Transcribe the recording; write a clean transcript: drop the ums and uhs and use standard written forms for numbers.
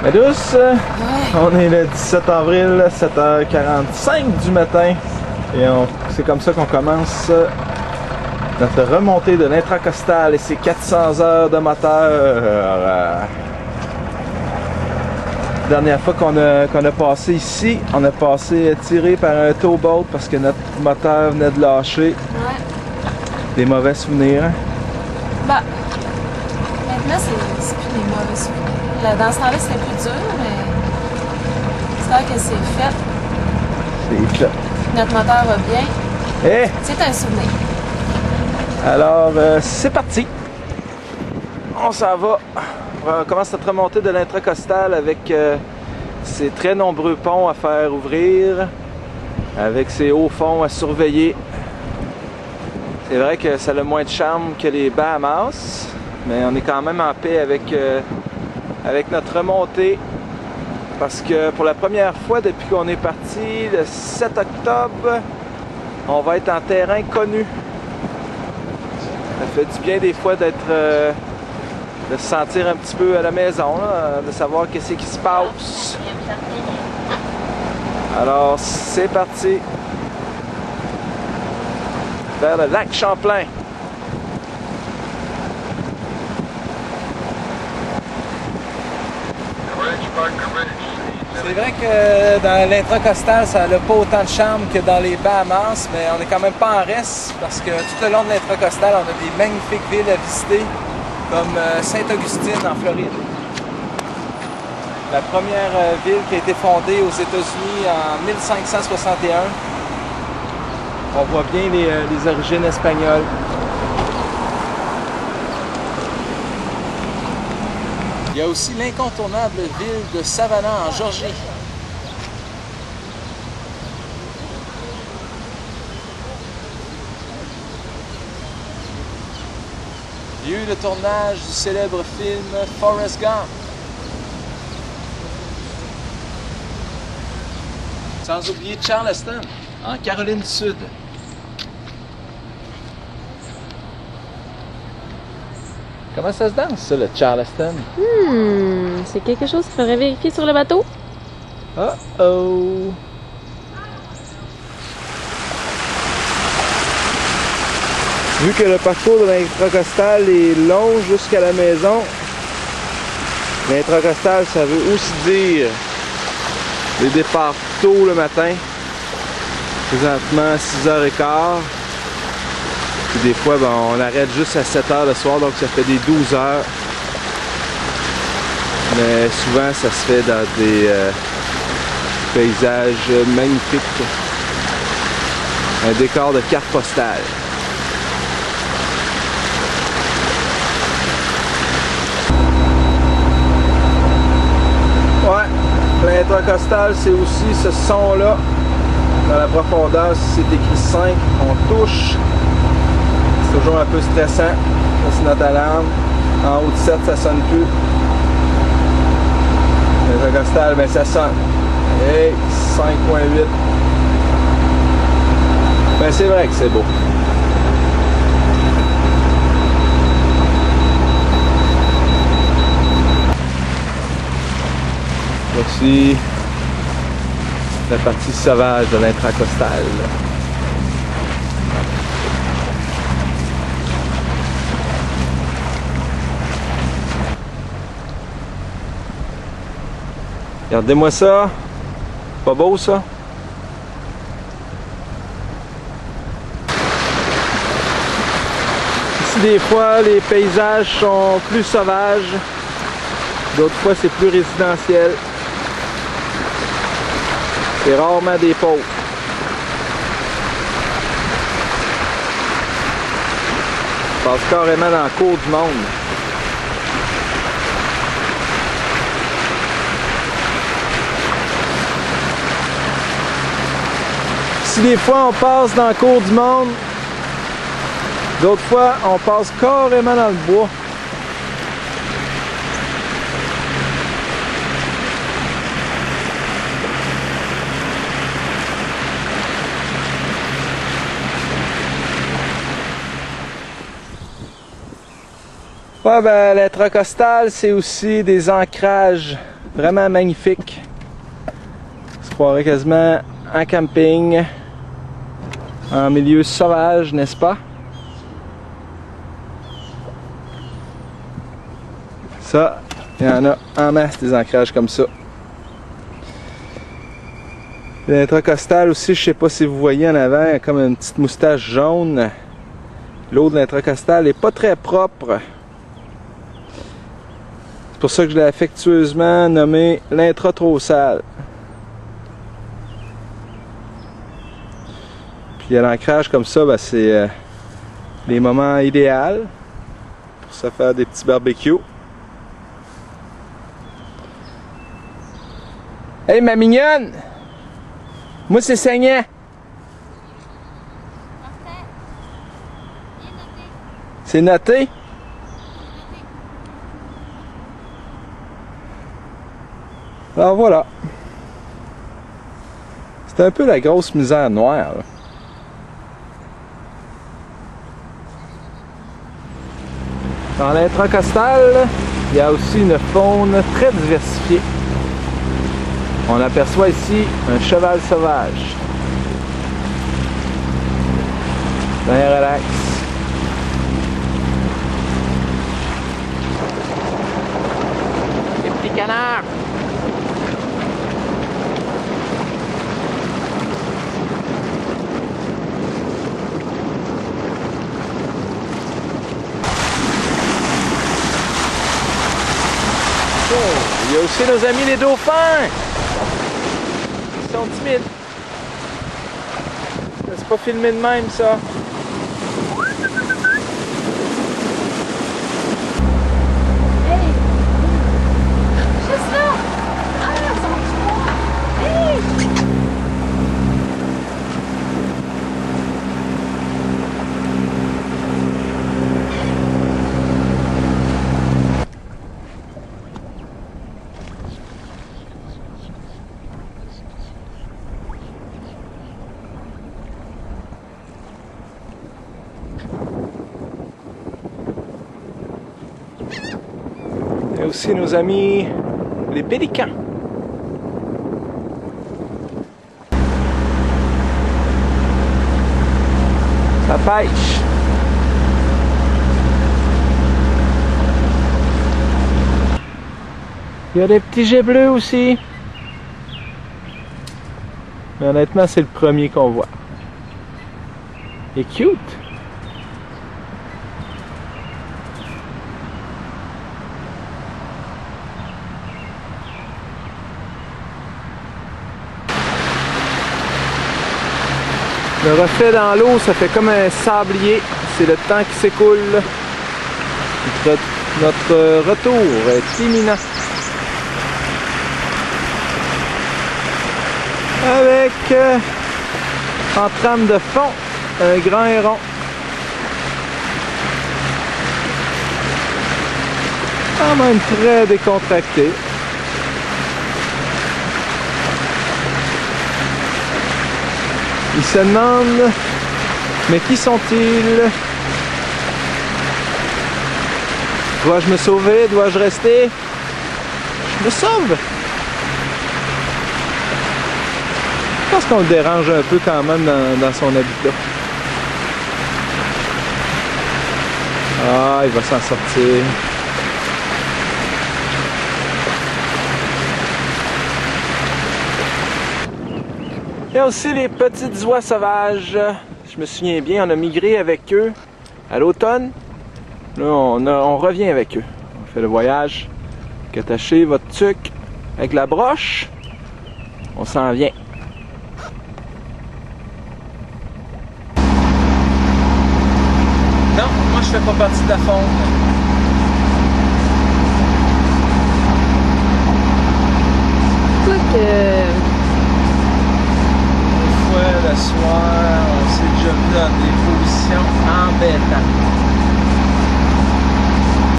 Mais douce, on est le 17 avril, 7h45 du matin. Et c'est comme ça qu'on commence notre remontée de l'intracostal et ses 400 heures de moteur. Dernière fois qu'on a passé ici, on a passé tiré par un towboat parce que notre moteur venait de lâcher. Ouais. Des mauvais souvenirs. Bah, maintenant, c'est plus des mauvais souvenirs. Dans ce temps-là, c'était plus dur, mais c'est vrai que c'est fait. C'est fait. Notre moteur va bien. Eh! C'est un souvenir. Alors, c'est parti. On s'en va. On commence notre remontée de l'intracostal avec ces très nombreux ponts à faire ouvrir, avec ces hauts fonds à surveiller. C'est vrai que ça a moins de charme que les Bahamas, mais on est quand même en paix avec notre remontée. Parce que pour la première fois depuis qu'on est parti, le 7 octobre, on va être en terrain connu. Ça fait du bien des fois de se sentir un petit peu à la maison, là, de savoir qu'est-ce qui se passe. Alors, c'est parti. Vers le lac Champlain. C'est vrai que dans l'intracostal, ça n'a pas autant de charme que dans les Bahamas, mais on n'est quand même pas en reste parce que tout le long de l'intracostal, on a des magnifiques villes à visiter, comme Sainte-Augustine en Floride. La première ville qui a été fondée aux États-Unis en 1561. On voit bien les origines espagnoles. Il y a aussi l'incontournable ville de Savannah en Georgie. Il y a eu le tournage du célèbre film Forrest Gump. Sans oublier Charleston, en Caroline du Sud. Comment ça se danse, ça, le Charleston? C'est quelque chose qu'il faudrait vérifier sur le bateau? Oh! Vu que le parcours de l'intracostal est long jusqu'à la maison, l'intracostal, ça veut aussi dire les départs tôt le matin, présentement 6h15. Puis des fois, ben, on arrête juste à 7h le soir, donc ça fait des 12 heures. Mais souvent, ça se fait dans des paysages magnifiques. Un décor de carte postale. Ouais, l'intracostal, c'est aussi ce son-là. Dans la profondeur, si c'est écrit 5, on touche. C'est toujours un peu stressant. Ça, c'est notre alarme. En haut de 7, ça sonne plus. L'intracostal, ben ça sonne. Hey, 5.8. Ben c'est vrai que c'est beau. Voici la partie sauvage de l'intracostal. Regardez-moi ça. Pas beau ça? Ici des fois les paysages sont plus sauvages. D'autres fois c'est plus résidentiel. C'est rarement des pauvres. On passe carrément dans la cour du monde. Si des fois on passe dans la cour du monde, d'autres fois on passe carrément dans le bois. Ouais, ben, l'intracostal, c'est aussi des ancrages Vraiment magnifique. On se croirait quasiment en camping, en milieu sauvage, n'est-ce pas? Ça, il y en a en masse des ancrages comme ça. L'intracostal aussi, je sais pas si vous voyez en avant, il y a comme une petite moustache jaune. L'eau de l'intracostal n'est pas très propre. C'est pour ça que je l'ai affectueusement nommé l'intra trop sale. Puis à l'ancrage comme ça, ben, c'est les moments idéaux pour se faire des petits barbecues. Hey ma mignonne! Moi c'est saignant! Parfait. Bien noté. C'est noté? Alors voilà. C'est un peu la grosse misère noire. Là. Dans l'intracostal, il y a aussi une faune très diversifiée. On aperçoit ici un cheval sauvage. Bien relax. Les petits canards. Oh, il y a aussi nos amis les dauphins. Ils sont timides. C'est pas filmé de même ça. Hey! Juste là! Ah, ils sont trois! Hey! Il y a aussi nos amis les pélicans. Ça pêche. Il y a des petits jets bleus aussi. Mais honnêtement, c'est le premier qu'on voit. Il est cute. Le reflet dans l'eau, ça fait comme un sablier. C'est le temps qui s'écoule. Notre retour est imminent. Avec, en trame de fond, un grand héron. Quand même très décontracté. Il se demande, mais qui sont-ils? Dois-je me sauver? Dois-je rester? Je me sauve! Je pense qu'on le dérange un peu quand même dans son habitat. Ah, il va s'en sortir. Il y a aussi les petites oies sauvages. Je me souviens bien, on a migré avec eux à l'automne. Là, on revient avec eux. On fait le voyage. Attachez votre tuque avec la broche. On s'en vient. Non, moi je fais pas partie de la faune. Le soir, on s'est déjà vu dans des positions embêtantes.